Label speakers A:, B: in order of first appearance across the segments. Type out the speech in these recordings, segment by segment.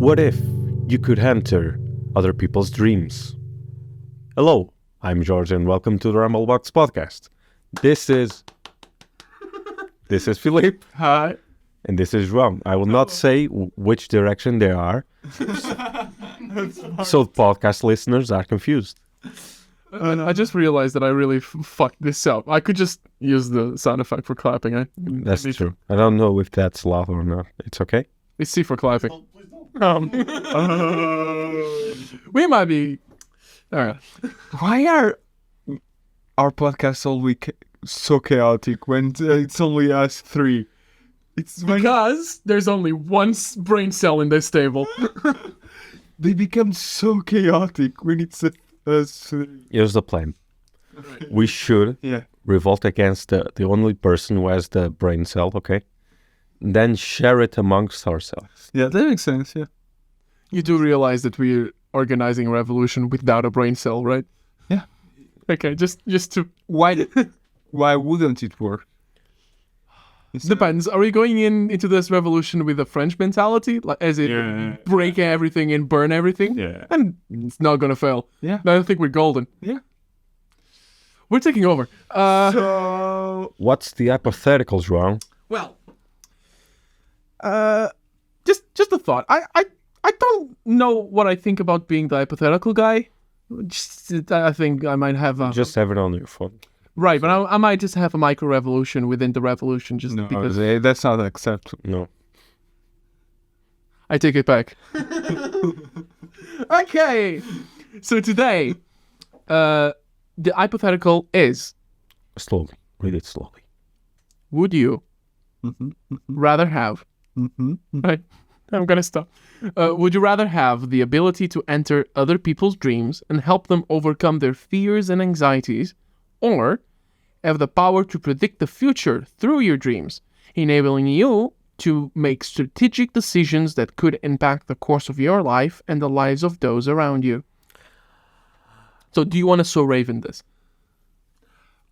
A: What if you could enter other people's dreams? Hello, I'm Jorge and welcome to the Ramble podcast. This is Filipe.
B: Hi.
A: And this is João. I will not say which direction they are, so podcast listeners are confused.
B: I just realized that I really fucked this up. I could just use the sound effect for clapping.
A: That's true. I don't know if that's loud or not. It's okay?
B: It's C for clapping. We might be... Alright.
C: Why are our podcasts always so chaotic when it's only us three? It's
B: because there's only one brain cell in this table.
C: They become so chaotic when it's us three.
A: Here's the plan. We should revolt against the only person who has the brain cell, okay? Then share it amongst ourselves.
C: Yeah, that makes sense, yeah.
B: You do realize that we're organizing a revolution without a brain cell, right?
C: Yeah.
B: Okay, just to...
C: Why wouldn't it work?
B: Depends. Are we going into this revolution with a French mentality? Like, as in break everything and burn everything?
C: Yeah.
B: And it's not going to fail.
C: Yeah.
B: I don't think we're golden.
C: Yeah.
B: We're taking over.
C: So...
A: What's the hypothetical, João?
B: Well... just a thought. I don't know what I think about being the hypothetical guy. I think I might have a...
A: Just have it on your phone.
B: Right, but I might just have a micro-revolution within the revolution just because...
C: No, that's not acceptable.
A: No.
B: I take it back. Okay! So today, the hypothetical is...
A: Slowly. Read it slowly.
B: Would you rather have... Right, I'm gonna stop. Would you rather have the ability to enter other people's dreams and help them overcome their fears and anxieties, or have the power to predict the future through your dreams, enabling you to make strategic decisions that could impact the course of your life and the lives of those around you? So do you want to sow Raven this?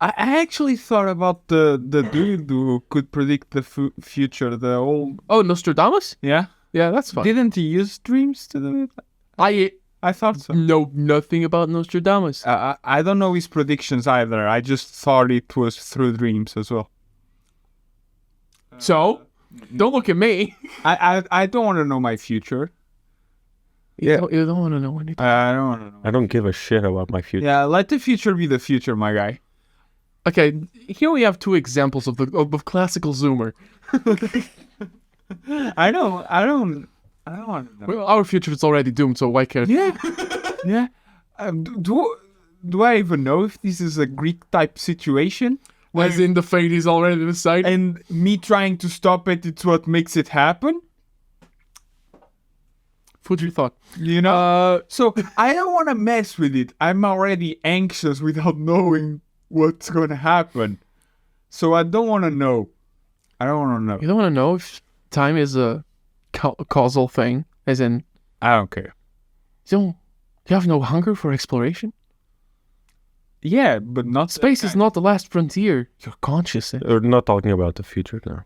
C: I actually thought about the dude who could predict the future, the old...
B: Oh, Nostradums?
C: Yeah?
B: Yeah, that's fine.
C: Didn't he use dreams to do it? I thought so.
B: Know nothing about Nostradamus.
C: I don't know his predictions either. I just thought it was through dreams as well.
B: So, don't look at me.
C: I don't want to know my future.
B: You don't want to know anything.
C: I don't want to know.
A: I don't give a shit about my future.
C: Yeah, let the future be the future, my guy.
B: Okay, here we have two examples of classical Zoomer.
C: I don't want to know.
B: Well, our future is already doomed, so why care?
C: Yeah. Yeah. Do I even know if this is a Greek type situation?
B: As in the fate is already decided?
C: And me trying to stop it, it's what makes it happen?
B: Food for thought.
C: You know? So I don't want to mess with it. I'm already anxious without knowing what's going to happen. So I don't want to know. I don't want to know.
B: You don't want to know if time is a causal thing, as in...
C: I don't care.
B: You have no hunger for exploration?
C: Yeah, but not...
B: Space is not the last frontier. You're conscious.
A: We're not talking about the future now.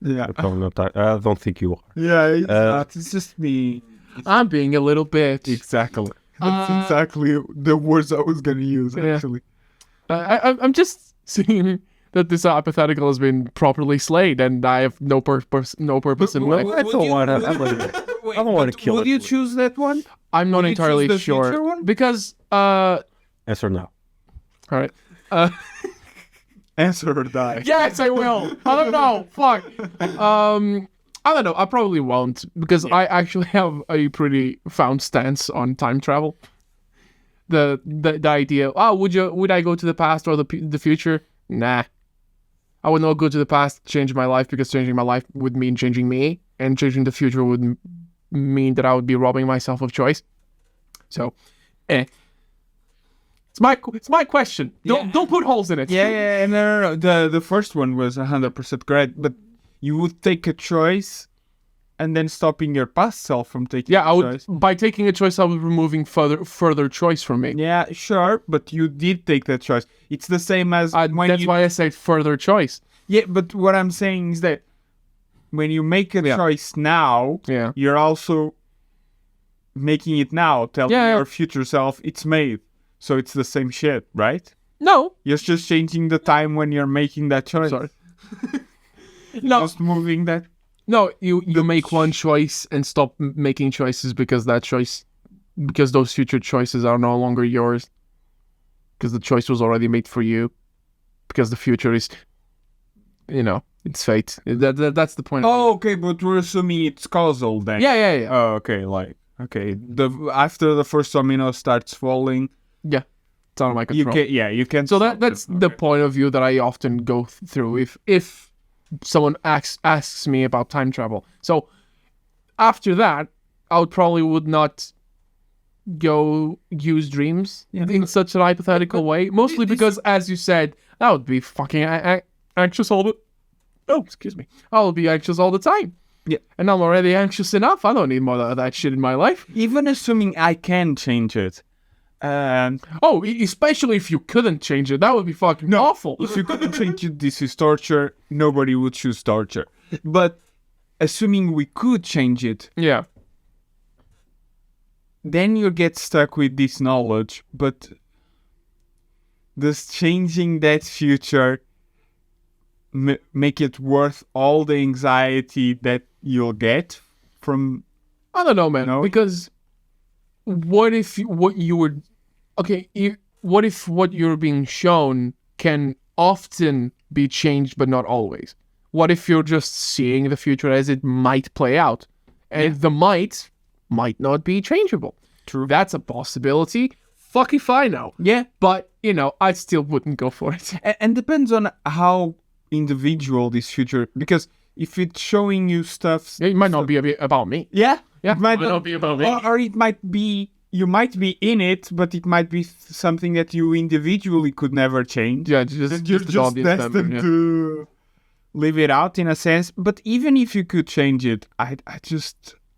C: Yeah.
A: I don't think you are.
C: Yeah, it's not. It's just me.
B: I'm being a little bit...
C: Exactly. That's exactly the words I was going to use, actually.
B: I'm just seeing that this hypothetical has been properly slayed, and I have no purpose in life.
A: I don't want to kill it.
C: Would you choose that one?
B: I'm not entirely
C: choose the
B: sure
C: future one?
B: because
A: Answer now.
B: all right.
C: Answer or die.
B: Yes, I will. I don't know. Fuck. I don't know. I probably won't because I actually have a pretty found stance on time travel. The idea. Oh, would I go to the past or the future? Nah. I would not go to the past, change my life, because changing my life would mean changing me, and changing the future would mean that I would be robbing myself of choice. So, It's my question. Don't put holes in it.
C: Yeah. No. The first one was 100% correct, but you would take a choice and then stopping your past self from taking
B: I would.
C: choice.
B: By taking a choice, I would be removing further choice from me.
C: Yeah, sure, but you did take that choice. It's the same as when
B: that's why I say further choice.
C: Yeah, but what I'm saying is that when you make a choice now, you're also making it now, telling your future self it's made. So it's the same shit, right?
B: No.
C: You're just changing the time when you're making that choice.
B: Sorry. No.
C: Just moving that.
B: No, you make one choice and stop making choices because those future choices are no longer yours. Because the choice was already made for you. Because the future is, it's fate. That's the point.
C: Oh, okay, but we're assuming it's causal then.
B: Yeah.
C: Oh, okay, after the first domino starts falling.
B: Yeah, it's out of my control.
C: You can.
B: So that's the point of view that I often go through if someone asks me about time travel. So after that, I would not go use dreams in such a hypothetical way. Mostly because, as you said, that would be fucking anxious all the... Oh, excuse me. I'll be anxious all the time.
C: Yeah.
B: And I'm already anxious enough. I don't need more of that shit in my life.
C: Even assuming I can change it.
B: Especially if you couldn't change it. That would be fucking awful.
C: If you couldn't change it, this is torture. Nobody would choose torture. But assuming we could change it,
B: yeah,
C: then you get stuck with this knowledge. But does changing that future make it worth all the anxiety that you'll get from...
B: I don't know, man. Because what if what you're being shown can often be changed but not always? What if you're just seeing the future as it might play out? And the might not be changeable.
C: True.
B: That's a possibility. Fuck if I know.
C: Yeah.
B: But, I still wouldn't go for it.
C: And depends on how individual this future... Because if it's showing you stuff...
B: It might not be about me.
C: Yeah?
B: Yeah,
C: it might
B: not be about me.
C: Or it might be... You might be in it, but it might be something that you individually could never change.
B: Yeah,
C: you're just destined to live it out in a sense. But even if you could change it, I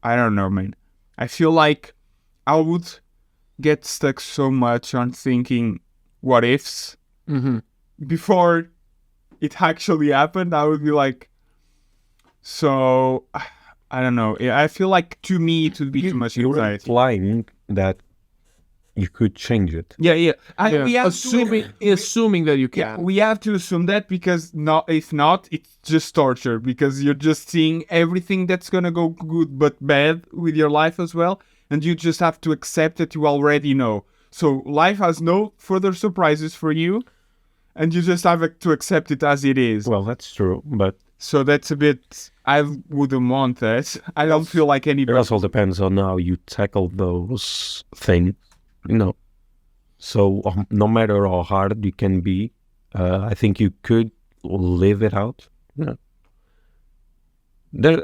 C: don't know, man. I feel like I would get stuck so much on thinking what ifs.
B: Mm-hmm.
C: Before it actually happened, I would be like, so... I don't know. I feel like to me it would be too much
A: You're
C: anxiety.
A: implying that you could change it.
C: Yeah.
B: Assuming that you can.
C: Yeah, we have to assume that because if not, it's just torture because you're just seeing everything that's gonna go good but bad with your life as well, and you just have to accept that you already know. So life has no further surprises for you, and you just have to accept it as it is.
A: Well, that's true, but...
C: So that's a bit... I wouldn't want that. I don't feel like anybody...
A: It also depends on how you tackle those things, So no matter how hard you can be, I think you could live it out. Yeah.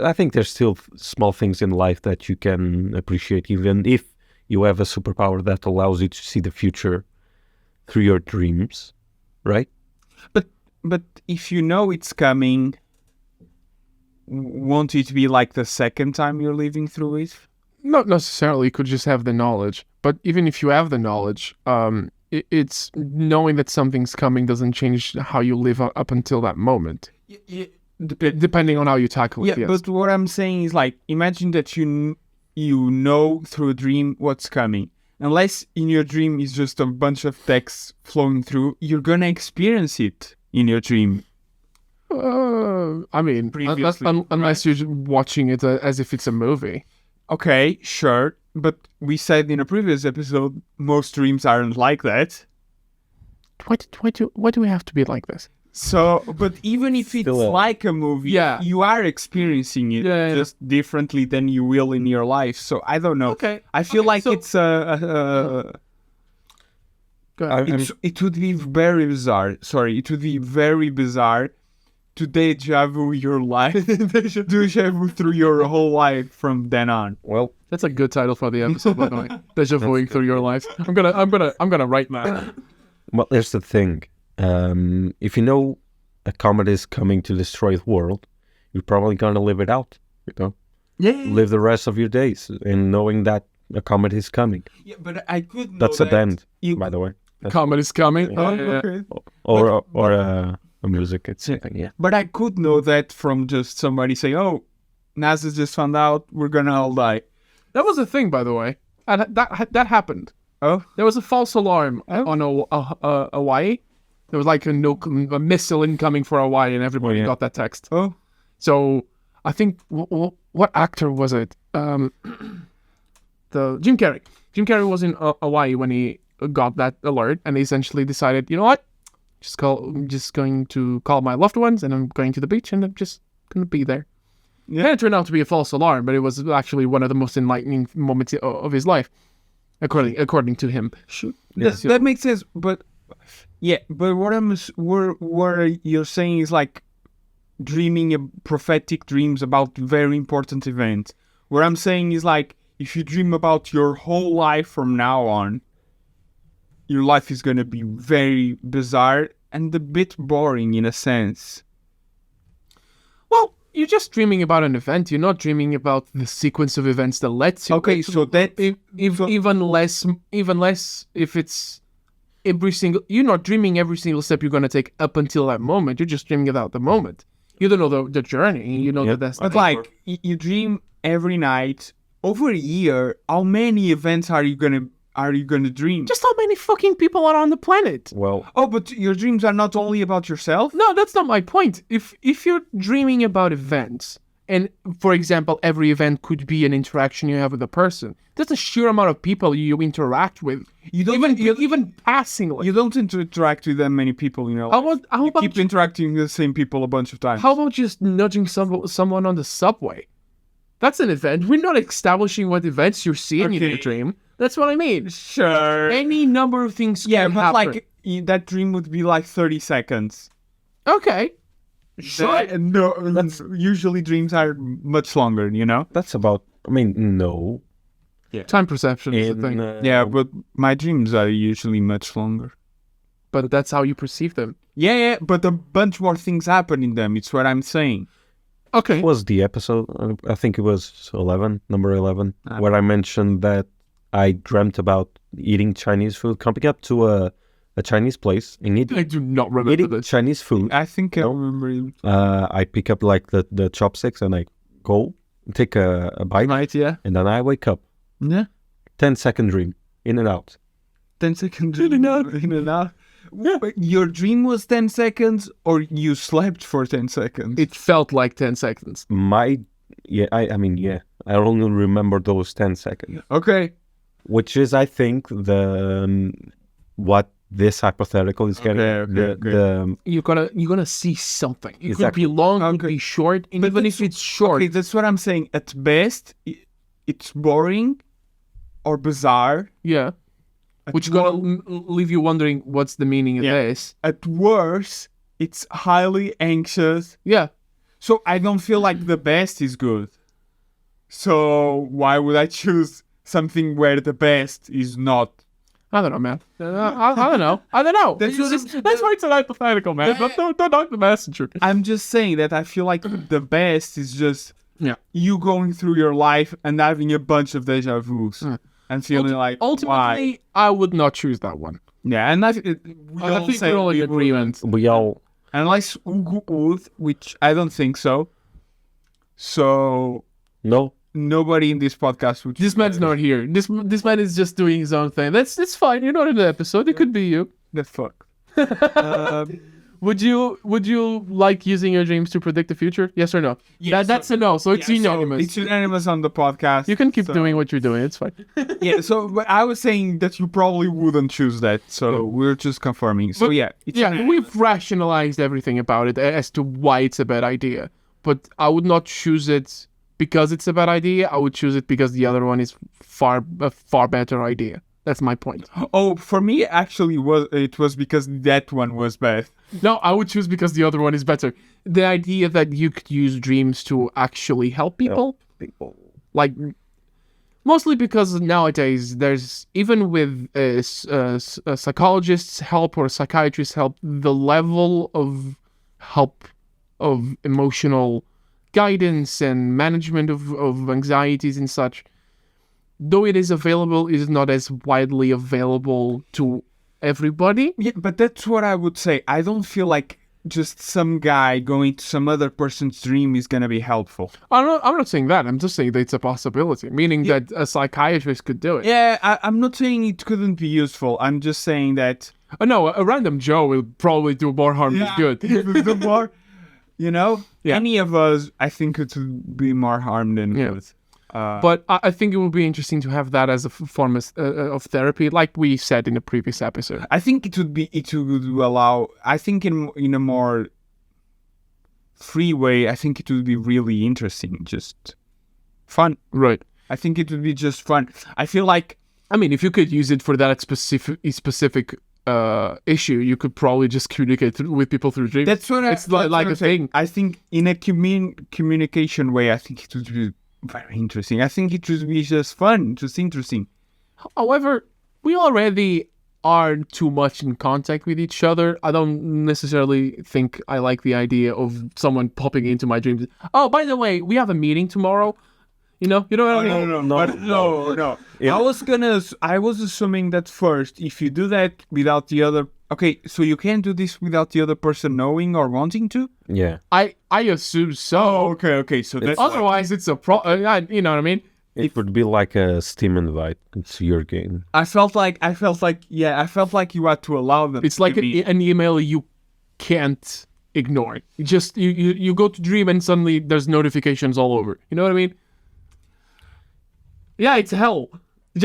A: I think there's still small things in life that you can appreciate, even if you have a superpower that allows you to see the future through your dreams, right?
C: But if you know it's coming... Won't it be like the second time you're living through it?
B: Not necessarily. You could just have the knowledge. But even if you have the knowledge, it's knowing that something's coming doesn't change how you live up until that moment. Depending on how you tackle it.
C: Yeah, but what I'm saying is like, imagine that you know through a dream what's coming. Unless in your dream is just a bunch of text flowing through, you're gonna experience it in your dream.
B: I mean, unless you're watching it as if it's a movie.
C: Okay, sure. But we said in a previous episode, most dreams aren't like that.
B: Why do we have to be like this?
C: So, but even if it's like a movie, you are experiencing it just differently than you will in your life. So, I don't know.
B: Okay.
C: I feel like it's it would be very bizarre. Sorry, it would be very bizarre to deja-vu your life. Deja-vu through your whole life from then on.
A: Well,
B: that's a good title for the episode, by the way. Deja-vuing through your life. I'm gonna write that.
A: Well, here's the thing. If you know a comet is coming to destroy the world, you're probably gonna live it out. Live the rest of your days in knowing that a comet is coming.
C: Yeah, but I could know
A: that's a band, by the way.
B: Comet is coming.
C: Okay.
A: Or a music. It's
C: But I could know that from just somebody saying, "Oh, NASA just found out we're gonna all die."
B: That was a thing, by the way. And that happened.
C: Oh,
B: There was a false alarm on Hawaii. There was like a missile incoming for Hawaii, and everybody got that text.
C: oh,
B: So I think what actor was it? The Jim Carrey. Jim Carrey was in Hawaii when he got that alert, and he essentially decided, you know what? I'm just going to call my loved ones, and I'm going to the beach, and I'm just going to be there.
C: Yeah.
B: And it turned out to be a false alarm, but it was actually one of the most enlightening moments of his life, according to him.
C: that makes sense. But but what you're saying is like dreaming prophetic dreams about very important events. What I'm saying is like if you dream about your whole life from now on, your life is going to be very bizarre and a bit boring in a sense.
B: Well, you're just dreaming about an event. You're not dreaming about the sequence of events that led to
C: Okay,
B: it.
C: so that
B: Even less if it's every single. You're not dreaming every single step you're going to take up until that moment. You're just dreaming about the moment. You don't know the journey. You know the
C: but
B: destination.
C: like you dream every night over a year. How many events are you gonna dream?
B: Just how many fucking people are on the planet?
A: Well,
C: Oh, but your dreams are not only about yourself.
B: No, that's not my point. If you're dreaming about events, and for example, every event could be an interaction you have with a person, that's a sheer amount of people you interact with.
C: You don't
B: Even passingly.
C: You don't interact with that many people, you know.
B: How
C: You
B: about
C: keep interacting with the same people a bunch of times.
B: How about just nudging someone on the subway? That's an event. We're not establishing what events you're seeing in your dream. That's what I mean.
C: Sure.
B: Any number of things can
C: but
B: happen.
C: like that dream would be like 30 seconds.
B: Okay. Sure.
C: No, usually dreams are much longer, you know.
A: that's about. I mean, no.
B: Time perception is the thing.
C: Yeah, but my dreams are usually much longer.
B: But that's how you perceive them.
C: Yeah, but a bunch more things happen in them. It's what I'm saying.
B: Okay.
A: What was the episode? I think it was 11, number 11, where I mentioned that I dreamt about eating Chinese food, coming up to a Chinese place and
B: I do not remember
A: eating
B: this.
C: I
A: Chinese food.
C: think I remember.
A: I pick up like the chopsticks and I go take a bite,
C: Right, yeah.
A: and then I wake up.
C: Yeah.
A: 10-second dream, in and out.
C: 10 seconds. In and out.
B: Yeah.
C: But your dream was 10 seconds or you slept for 10 seconds?
B: It felt like 10 seconds.
A: I mean, I only remember those 10 seconds,
C: Okay.
A: which is, I think, the what this hypothetical is getting.
C: Okay.
B: You're gonna see something. It
A: Exactly.
B: could be long, it could
C: Okay.
B: be short, and
C: But
B: even
C: that's-
B: if it's short,
C: Okay, that's what I'm saying. At best, it's boring or bizarre.
B: yeah,
C: At
B: which gonna
C: wor-
B: leave you wondering what's the meaning of
C: Yeah.
B: this.
C: At worst, it's highly anxious.
B: Yeah.
C: So I don't feel like the best is good. So why would I choose something where the best is not?
B: I don't know, man. I don't know. I don't know. That's why it's an hypothetical, man. Don't knock the messenger.
C: I'm just saying that I feel like the best is just you going through your life and having a bunch of deja vus and feeling like
B: Ultimately,
C: why?
B: I would not choose that one.
C: Yeah, and
B: I think we're all in agreement.
A: We all
C: unless Hugo would, which I don't think so. So
A: know.
C: nobody in this podcast would.
B: This man's not here. This man is just doing his own thing. That's fine. You're not in the episode. It could be you.
C: That's fuck.
B: Would you like using your dreams to predict the future? Yes or no?
C: Yes,
B: That's a no. So it's unanimous.
C: It's unanimous on the podcast.
B: You can keep
C: so-
B: doing what you're doing. It's fine.
C: Yeah, so but I was saying that you probably wouldn't choose that, so we're just confirming. So
B: But-
C: yeah, it's
B: Yeah, we've rationalized everything about it as to why it's a bad idea. But I would not choose it because it's a bad idea. I would choose it because the other one is a far better idea. That's my point.
C: Oh, for me actually it was because that one was bad.
B: No, I would choose because the other one is better. The idea that you could use dreams to actually help people, like mostly because nowadays there's even with psychologists' help or psychiatrists' help, the level of help of emotional guidance and management of anxieties and such, though it is available, is not as widely available to everybody.
C: Yeah, but that's what I would say. I don't feel like just some guy going to some other person's dream is gonna be helpful.
B: I'm not saying that. I'm just saying that it's a possibility, meaning that a psychiatrist could do it.
C: Yeah, I'm not saying it couldn't be useful. I'm just saying that.
B: No, a random Joe will probably do more harm than good.
C: The more,
B: Yeah.
C: any of us, I think it would be more harm than good.
B: But I think it would be interesting to have that as a form of therapy, like we said in the previous episode.
C: I think it would allow. I think in a more free way. I think it would be really interesting, just fun.
B: Right.
C: I think it would be just fun. I feel like.
B: I mean, if you could use it for that specific issue, you could probably just communicate with people through dreams.
C: That's what
B: it's like a thing.
C: I think in a communication way, I think it would be very interesting. I think it would be just fun, just interesting.
B: However, we already are too much in contact with each other. I don't necessarily think I like the idea of someone popping into my dreams. Oh, by the way, we have a meeting tomorrow. You know what I mean?
C: No. Yeah. I was assuming that first, if you do that without the other, okay, so you can't do this without the other person knowing or wanting to?
A: Yeah.
B: I assume so.
C: Okay, so that's
B: otherwise it's a you know what I mean?
A: It would be like a Steam invite. It's your game.
C: I felt like you had to allow them.
B: It's like an email you can't ignore. You go to dream and suddenly there's notifications all over. You know what I mean? Yeah, it's hell.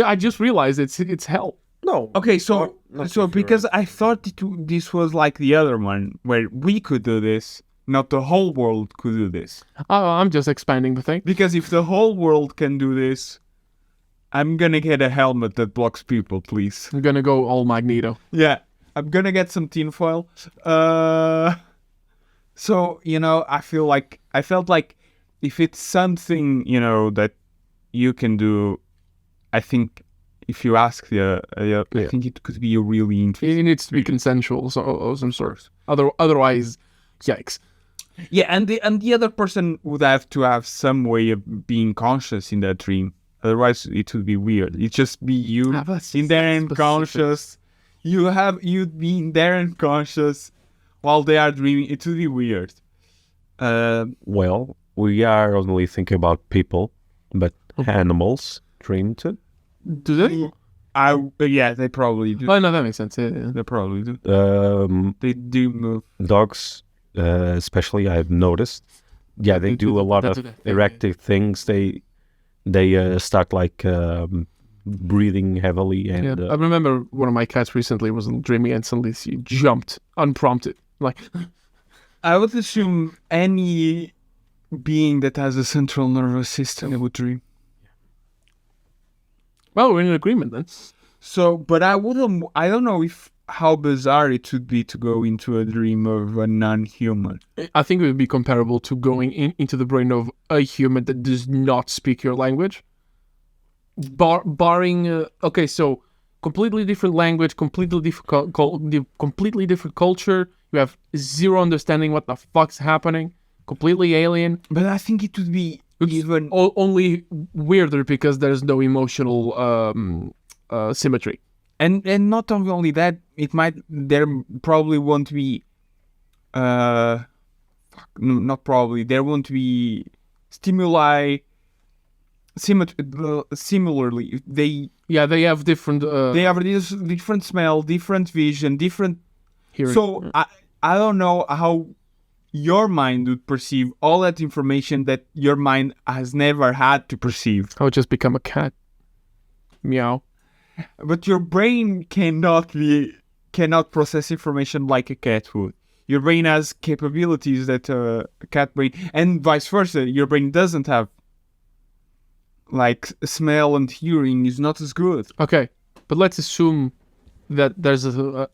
B: I just realized it's hell.
A: No.
C: Okay, so because I thought this was like the other one where we could do this, not the whole world could do this.
B: I'm just expanding the thing.
C: Because if the whole world can do this, I'm gonna get a helmet that blocks people, please.
B: I'm gonna go all Magneto.
C: Yeah, I'm gonna get some tinfoil. So I felt like if it's something that you can do, I think if you ask I think it could be really interesting.
B: It needs to be consensual, of some sort. Otherwise, yikes.
C: Yeah, and the other person would have to have some way of being conscious in that dream. Otherwise, it would be weird. It'd just be you in there and conscious. You'd be in there and conscious while they are dreaming. It would be weird.
A: Well, we are only thinking about people, but animals dream too.
B: Do they?
C: Yeah, they probably do.
B: Oh no, that makes sense. Yeah.
C: They probably do. They do move.
A: Dogs, especially, I've noticed. Yeah, they do a lot of erective things. They start like breathing heavily, and
B: I remember one of my cats recently was dreaming and suddenly she jumped unprompted. Like,
C: I would assume any being that has a central nervous system would dream.
B: Well, we're in agreement then.
C: So, but I don't know how bizarre it would be to go into a dream of a non-human.
B: I think it would be comparable to going into the brain of a human that does not speak your language. Barring, so completely different language, completely different culture. You have zero understanding what the fuck's happening. Completely alien.
C: But I think it would be even
B: only weirder because there's no emotional symmetry.
C: And not only that, there probably won't be there won't be stimuli similarly. They
B: have different
C: they have this different smell, different vision, different
B: hearing.
C: So I don't know how your mind would perceive all that information that your mind has never had to perceive.
B: I would just become a cat. Meow.
C: But your brain cannot process information like a cat would. Your brain has capabilities that a cat brain, and vice versa. Your brain doesn't have, like, smell and hearing is not as good.
B: Okay, but let's assume that there's a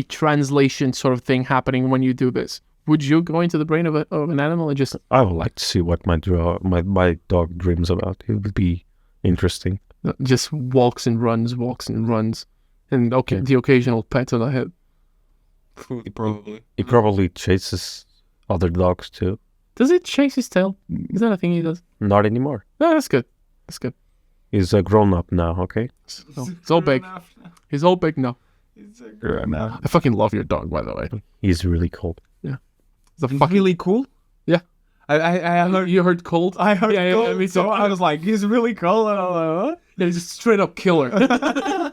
B: translation sort of thing happening when you do this. Would you go into the brain of an animal and just...
A: I would like to see what my dog dreams about. It would be interesting.
B: Just walks and runs, and the occasional pet on the head.
C: Probably.
A: He probably chases other dogs too.
B: Does it chase his tail? Is that a thing he does?
A: Not anymore.
B: No, that's good.
A: He's a grown up now. Okay.
B: He's all big. He's all big now.
C: He's a grown up.
B: I fucking love your dog, by the way.
A: He's really cool.
B: Yeah. It's a
C: really cool.
B: Yeah.
C: I heard.
B: You heard cold?
C: I heard
B: Yeah,
C: cold,
B: me
C: so
B: too.
C: I was like, he's really cold. And I was like, what?
B: Yeah, he's a straight up killer.
C: I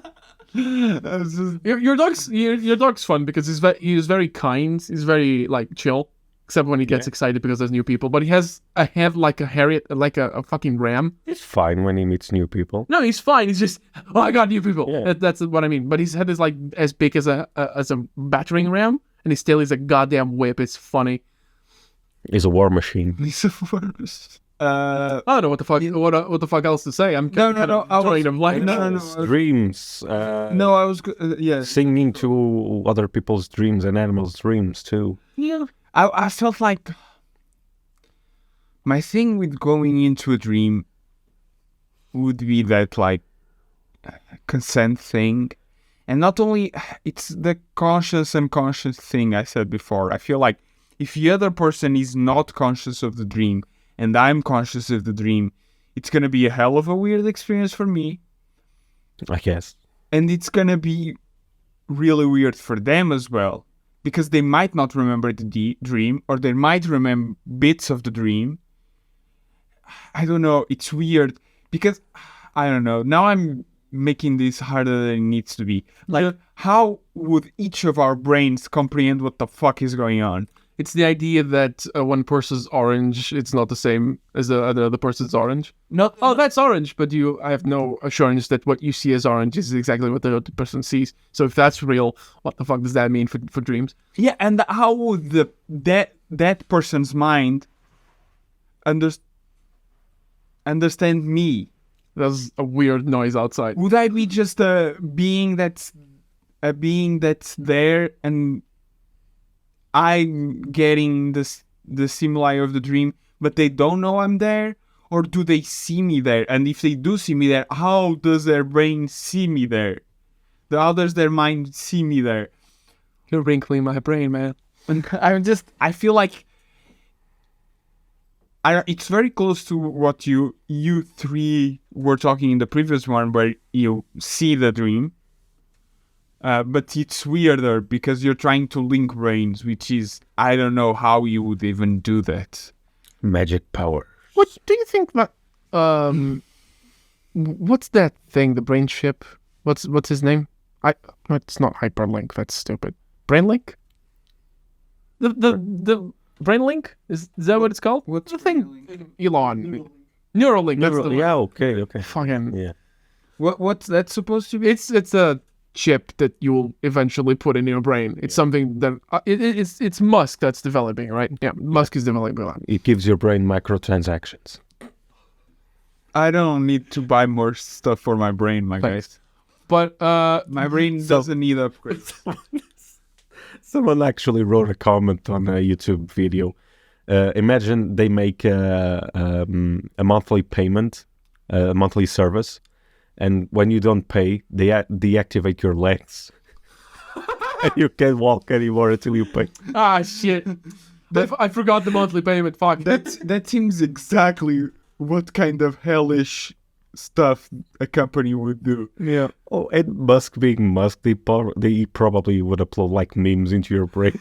C: was just-
B: your dog's fun because he's very kind. He's very like chill, except when he gets excited because there's new people. But he has a head like a Harriet, like a fucking ram.
A: He's fine when he meets new people.
B: No, he's fine. He's just I got new people.
A: Yeah.
B: That's what I mean. But his head is like as big as a battering ram, and his tail is a goddamn whip. It's funny.
A: He's a war machine.
C: He's a worse.
B: I don't know what the fuck else to say. I'm
C: No,
B: drawing them like
A: Dreams.
C: No, I was yes.
A: Singing to other people's dreams and animals' dreams too.
B: Yeah.
C: I felt like my thing with going into a dream would be that like consent thing, and not only it's the conscious unconscious thing I said before. I feel like if the other person is not conscious of the dream and I'm conscious of the dream, it's gonna be a hell of a weird experience for me,
A: I guess.
C: and it's gonna be really weird for them as well, because they might not remember the dream, or they might remember bits of the dream. I don't know. It's weird because I don't know. Now I'm making this harder than it needs to be. Like, how would each of our brains comprehend what the fuck is going on?
B: It's the idea that one person's orange, it's not the same as the other person's orange.
C: Not
B: Oh, that's orange, but I have no assurance that what you see as orange is exactly what the other person sees. So if that's real, what the fuck does that mean for dreams?
C: yeah, and how would that person's mind understand me?
B: There's a weird noise outside.
C: Would I be just a being that's there, and I'm getting the stimuli of the dream, but they don't know I'm there? Or do they see me there? And if they do see me there, how does their brain see me there? How does their mind see me there?
B: You're wrinkling my brain, man.
C: I feel like it's very close to what you three were talking in the previous one, where you see the dream. But it's weirder because you're trying to link brains, which is, I don't know how you would even do that.
A: Magic power.
B: What do you think that what's that thing, the brain chip? What's his name? It's not hyperlink, that's stupid. Brainlink? The Brainlink? Is that what it's called?
C: What's
B: the thing? Elon. Neuralink. That's the
A: Yeah, okay.
B: fucking
A: Yeah.
C: What's that supposed to be?
B: It's a chip that you will eventually put in your brain. It's something that it's Musk that's developing, right? Yeah, Musk is developing that.
A: It gives your brain microtransactions.
C: I don't need to buy more stuff for my brain, my guys.
B: But
C: My brain doesn't need upgrades.
A: Someone actually wrote a comment on a YouTube video. Imagine they make a monthly payment, a monthly service, and when you don't pay, they deactivate your legs. And you can't walk anymore until you pay.
B: Shit. I forgot the monthly payment. Fuck.
C: That seems exactly what kind of hellish stuff a company would do.
B: Yeah.
A: Oh, and Musk being Musk, they probably would upload like memes into your brain.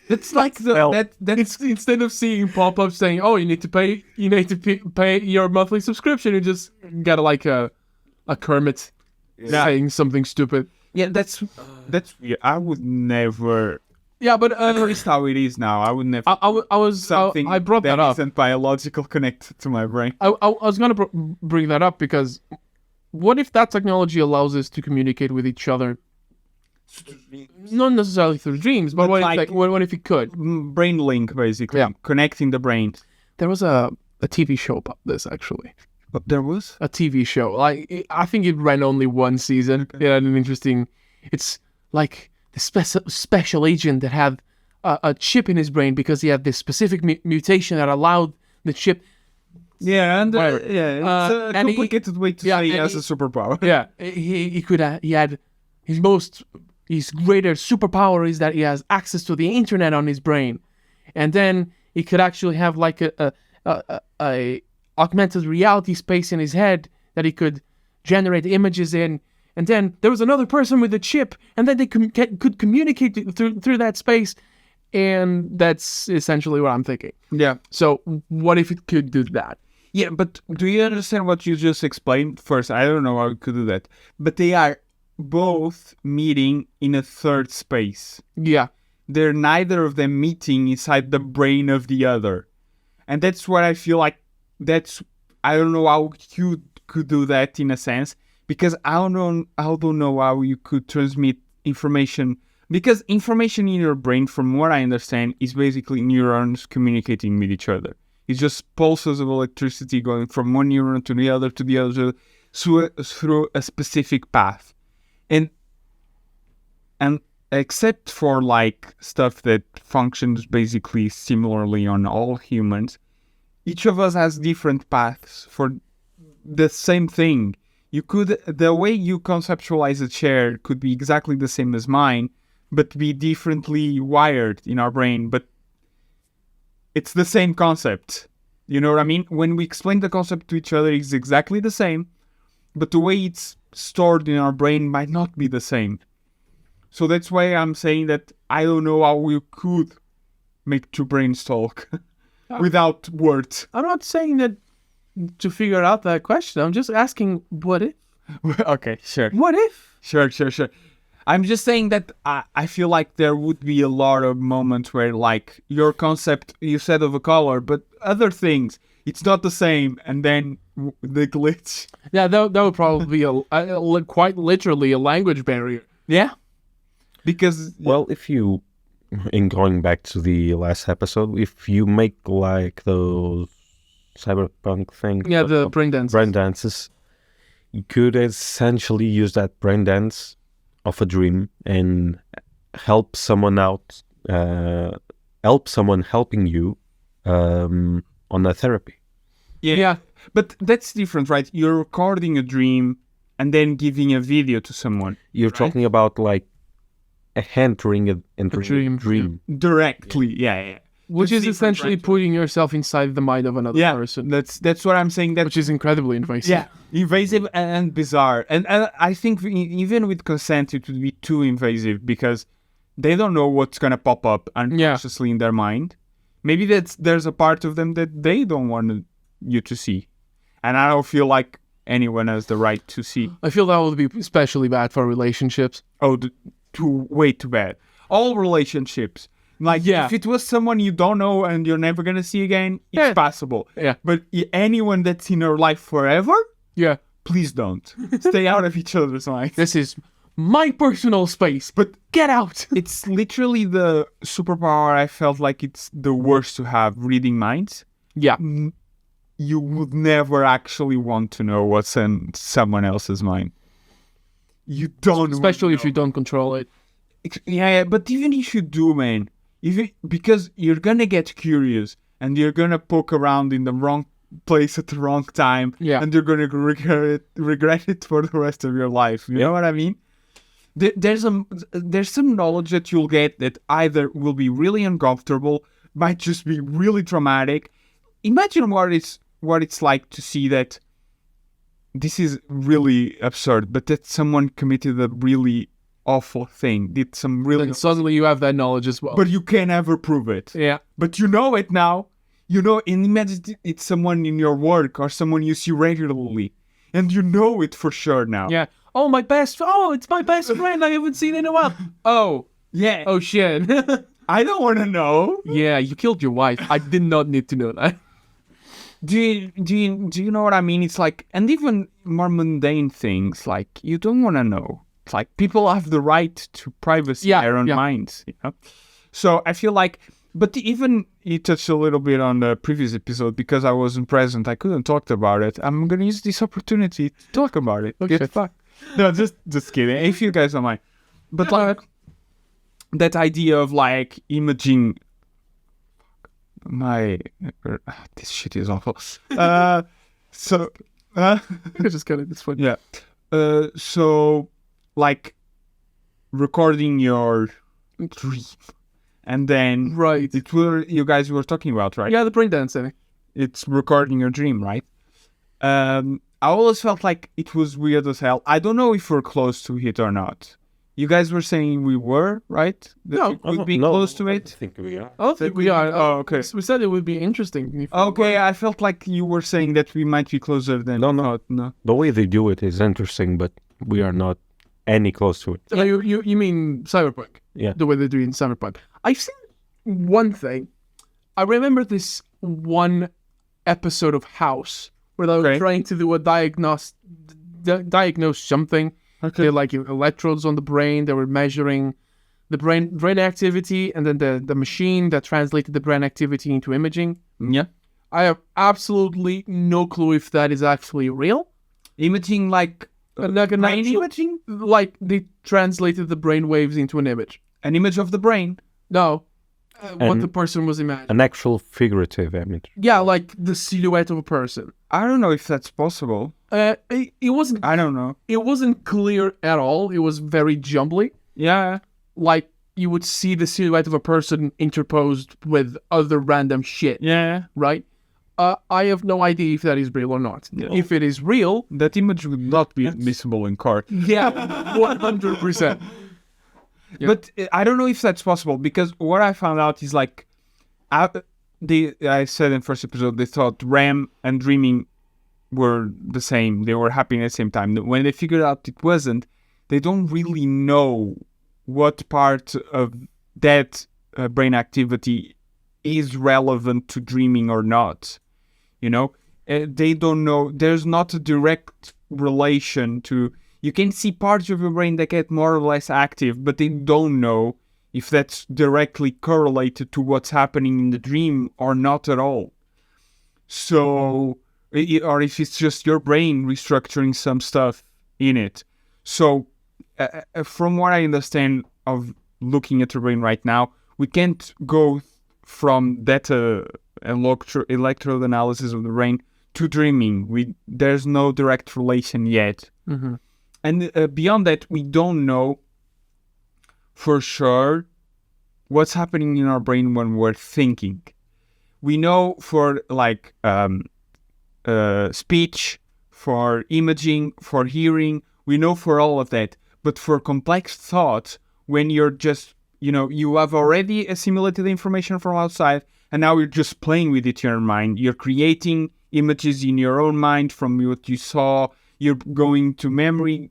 C: It's like
B: It's instead of seeing pop-ups saying, "Oh, you need to pay your monthly subscription," you just get like a Kermit saying something stupid.
C: Yeah, that's weird. I would never.
B: Yeah, but
C: At least how it is now, I would never.
B: I brought that up.
C: Isn't biological connected to my brain.
B: I was gonna bring that up because what if that technology allows us to communicate with each other? Not necessarily through dreams, but what if it could?
C: Brain link, basically.
B: Yeah.
C: Connecting the brain.
B: There was a TV show about this, actually.
C: But there was?
B: A TV show. I think it ran only one season. Okay. It had an interesting... It's like the special agent that had a chip in his brain because he had this specific mutation that allowed the chip...
C: Yeah, it's a
B: and
C: complicated way to say he has a superpower.
B: Yeah, he had his greater superpower is that he has access to the internet on his brain, and then he could actually have like a augmented reality space in his head that he could generate images in, and then there was another person with a chip, and then they could communicate through that space, And that's essentially what I'm thinking.
C: Yeah.
B: So what if it could do that?
C: Yeah, but do you understand what you just explained? First, I don't know how it could do that. But they are both meeting in a third space.
B: Yeah.
C: They're neither of them meeting inside the brain of the other. And that's what I feel like I don't know how you could do that in a sense, because I don't know how you could transmit information, because information in your brain, from what I understand, is basically neurons communicating with each other. It's just pulses of electricity going from one neuron to the other through a specific path. And except for like stuff that functions basically similarly on all humans, each of us has different paths for the same thing. The way you conceptualize a chair could be exactly the same as mine, but be differently wired in our brain. But it's the same concept. You know what I mean? When we explain the concept to each other, it's exactly the same, but the way it's stored in our brain might not be the same. So that's why I'm saying that I don't know how we could make two brains talk without words.
B: I'm not saying that to figure out that question. I'm just asking, what if?
C: Okay, sure.
B: What if?
C: Sure. I'm just saying that I feel like there would be a lot of moments where, like, your concept, you said of a color, but other things, it's not the same, and then the glitch.
B: Yeah, that would probably be quite literally a language barrier.
C: Yeah. Because...
A: Well, if you, in going back to the last episode, if you make, like, those cyberpunk things...
B: Yeah, the brain dances.
A: Brain dances, you could essentially use that brain dance of a dream and help someone out, help someone helping you on a therapy.
C: Yeah, but that's different, right? You're recording a dream and then giving a video to someone.
A: You're talking about like entering a dream.
C: Directly, yeah.
B: Which is essentially putting yourself inside the mind of another person.
C: That's what I'm saying.
B: Which is incredibly invasive.
C: Yeah, invasive and bizarre. And I think even with consent, it would be too invasive because they don't know what's going to pop up unconsciously in their mind. Maybe there's a part of them that they don't want you to see. And I don't feel like anyone has the right to see.
B: I feel that would be especially bad for relationships.
C: Oh, way too bad. All relationships. Like, if it was someone you don't know and you're never going to see again, it's possible.
B: Yeah.
C: But anyone that's in your life forever, please don't. Stay out of each other's minds.
B: This is my personal space, but get out.
C: It's literally the superpower I felt like it's the worst to have, reading minds.
B: Yeah.
C: You would never actually want to know what's in someone else's mind. You don't.
B: Especially if you don't control it.
C: Yeah, but even if you do, man, because you're gonna get curious and you're gonna poke around in the wrong place at the wrong time, and you're gonna regret it for the rest of your life. You know what I mean? There's some knowledge that you'll get that either will be really uncomfortable, might just be really traumatic. Imagine what it's like to see that. This is really absurd, but that someone committed a really awful thing, did some really...
B: Then suddenly you have that knowledge as well.
C: But you can't ever prove it.
B: Yeah.
C: But you know it now. You know, and imagine it's someone in your work or someone you see regularly. And you know it for sure now.
B: Yeah. Oh, it's my best friend. I haven't seen in a while. Oh.
C: Yeah.
B: Oh, shit.
C: I don't want to know.
B: Yeah, you killed your wife. I did not need to know that.
C: Do you know what I mean? It's like, and even more mundane things, like, you don't want to know. It's like, people have the right to privacy in their own minds, you know? So I feel like, but even you touched a little bit on the previous episode, because I wasn't present, I couldn't talk about it. I'm going to use this opportunity to talk about it.
B: Okay, fuck.
C: No, just kidding. If you guys don't mind. But like, that idea of like imaging this shit is awful.
B: I just got it. It's fun.
C: Yeah. So, like, recording your dream, and then it will. You guys were talking about, right?
B: Yeah, the brain dance thing.
C: It's recording your dream, right? I always felt like it was weird as hell. I don't know if we're close to it or not, You guys were saying we were, right? That
B: No.
C: we could be close to
A: I
C: it.
A: think we are.
B: I don't think we are.
C: Oh, okay.
B: We said it would be interesting. If
C: Okay, I felt like you were saying that we might be closer than no.
A: The way they do it is interesting, but we are not any close to it.
B: You mean Cyberpunk?
A: Yeah.
B: The way they do it in Cyberpunk. I've seen one thing. I remember this one episode of House where they were trying to do a diagnose something.
C: Okay.
B: They like electrodes on the brain. They were measuring the brain activity, and then the machine that translated the brain activity into imaging.
C: Yeah.
B: I have absolutely no clue if that is actually real.
C: Imaging like brain imaging?
B: Like they translated the brain waves into an image.
C: An image of the brain.
B: No, what the person was imagining.
A: An actual figurative image.
B: Yeah, like the silhouette of a person.
C: I don't know if that's possible.
B: It wasn't.
C: I don't know.
B: It wasn't clear at all. It was very jumbly.
C: Yeah.
B: Like you would see the silhouette of a person interposed with other random shit.
C: Yeah.
B: Right. I have no idea if that is real or not.
C: Yeah.
B: If it is real,
C: That image would not be admissible in court.
B: yeah, 100%. Yeah.
C: But I don't know if that's possible because what I found out is like, I said in first episode they thought REM and dreaming were the same. They were happening at the same time. When they figured out it wasn't, they don't really know what part of that brain activity is relevant to dreaming or not. You know, they don't know. There's not a direct relation to. You can see parts of your brain that get more or less active, but they don't know if that's directly correlated to what's happening in the dream or not at all. So, or if it's just your brain restructuring some stuff in it. So, from what I understand of looking at your brain right now, we can't go from data electrode analysis of the brain to dreaming. There's no direct relation yet.
B: Mm-hmm.
C: And beyond that, we don't know for sure what's happening in our brain when we're thinking. We know for like speech, for imaging, for hearing, we know for all of that. But for complex thought, when you're just, you have already assimilated the information from outside, and now you're just playing with it in your mind. You're creating images in your own mind from what you saw. You're going to memory,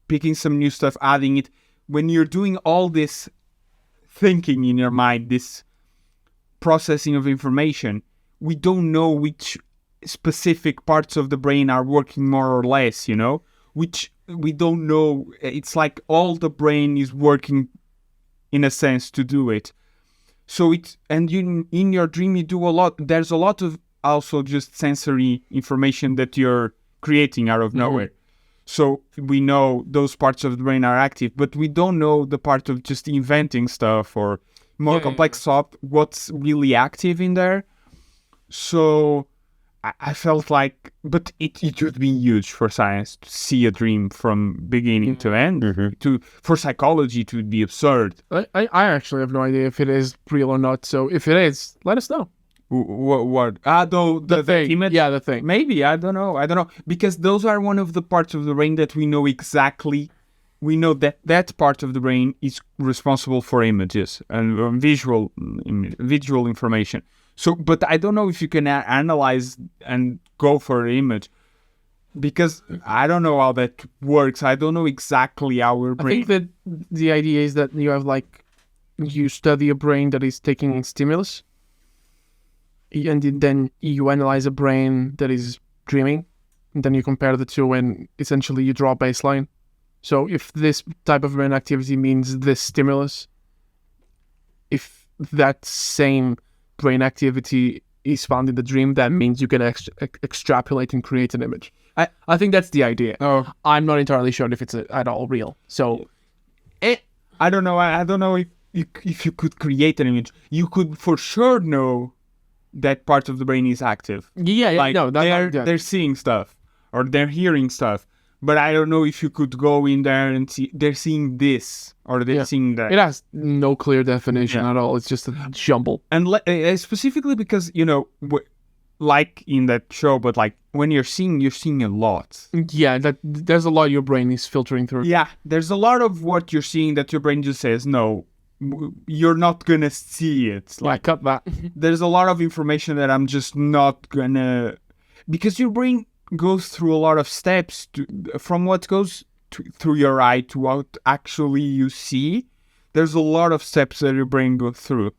C: picking some new stuff, adding it. When you're doing all this thinking in your mind, this processing of information, we don't know which specific parts of the brain are working more or less, which we don't know. It's like all the brain is working in a sense to do it. So in your dream, you do a lot. There's a lot of also just sensory information that you're creating out of nowhere. So we know those parts of the brain are active, but we don't know the part of just inventing stuff or more complex stuff, what's really active in there. So I felt like, but it would be huge for science to see a dream from beginning to end. For psychology, it would be absurd.
B: I actually have no idea if it is real or not. So if it is, let us know.
C: What? The
B: thing.
C: Image?
B: Yeah, the thing.
C: Maybe, I don't know. Because those are one of the parts of the brain that we know exactly. We know that part of the brain is responsible for images and visual information. So, but I don't know if you can analyze and go for an image. Because I don't know how that works. I don't know exactly how our brain...
B: I think that the idea is that you have you study a brain that is taking stimulus. And then you analyze a brain that is dreaming, and then you compare the two, and essentially you draw a baseline. So if this type of brain activity means this stimulus, if that same brain activity is found in the dream, that means you can extrapolate and create an image. I think that's the idea.
C: Oh.
B: I'm not entirely sure if it's at all real. So
C: I don't know. I don't know if you could create an image. You could for sure know that part of the brain is active.
B: Yeah. No,
C: they're seeing stuff or they're hearing stuff. But I don't know if you could go in there and see they're seeing this or they're seeing that.
B: It has no clear definition at all. It's just a jumble.
C: And specifically because, like in that show, but like when you're seeing a lot.
B: Yeah, there's a lot your brain is filtering through.
C: Yeah, there's a lot of what you're seeing that your brain just says, no, you're not gonna see it.
B: Like, cut that.
C: There's a lot of information that I'm just not gonna... Because your brain goes through a lot of steps from what goes through your eye to what actually you see. There's a lot of steps that your brain goes through.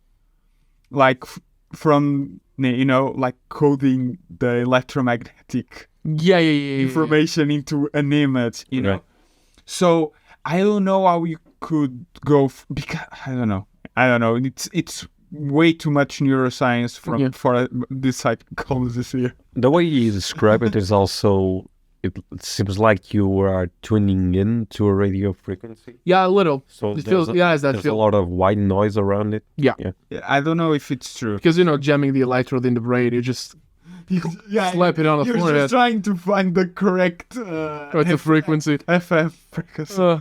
C: Like from, like coding the electromagnetic information into an image, you know.
A: Right.
C: So I don't know how you could go because I don't know. It's way too much neuroscience for this psychologist here.
A: The way you describe it is also, it seems like you are tuning in to a radio frequency.
B: Yeah, a little.
A: So
B: it feels, there's
A: a lot of white noise around it.
B: Yeah.
C: I don't know if it's true.
B: Because, jamming the electrode in the brain, you just slap it on the forehead.
C: You're just trying to find the correct
B: frequency.
C: FF frequency.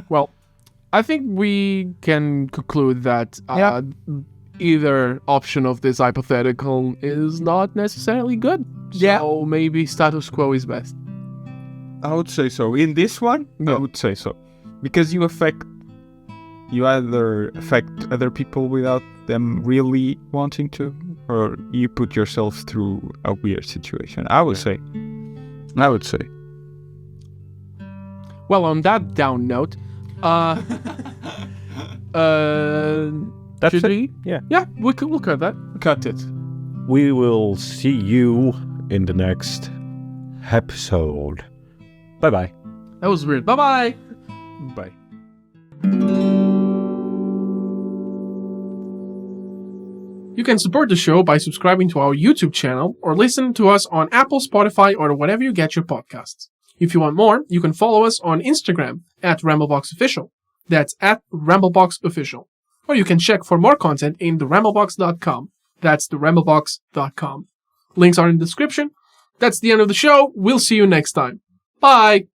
B: Well, I think we can conclude that either option of this hypothetical is not necessarily good. So maybe status quo is best.
C: I would say so. In this one, I would say so. Because you either affect other people without them really wanting to, or you put yourself through a weird situation. I would say.
B: Well, on that down note,
A: That's
B: should
A: it.
B: we?
A: Yeah.
B: We'll cut that. Cut it.
A: We will see you in the next episode. Bye-bye.
B: That was weird. Bye-bye.
C: Bye.
B: You can support the show by subscribing to our YouTube channel or listen to us on Apple, Spotify, or wherever you get your podcasts. If you want more, you can follow us on Instagram at RambleBoxOfficial. That's at RambleBoxOfficial. Or you can check for more content in theramblebox.com. That's theramblebox.com. Links are in the description. That's the end of the show. We'll see you next time. Bye!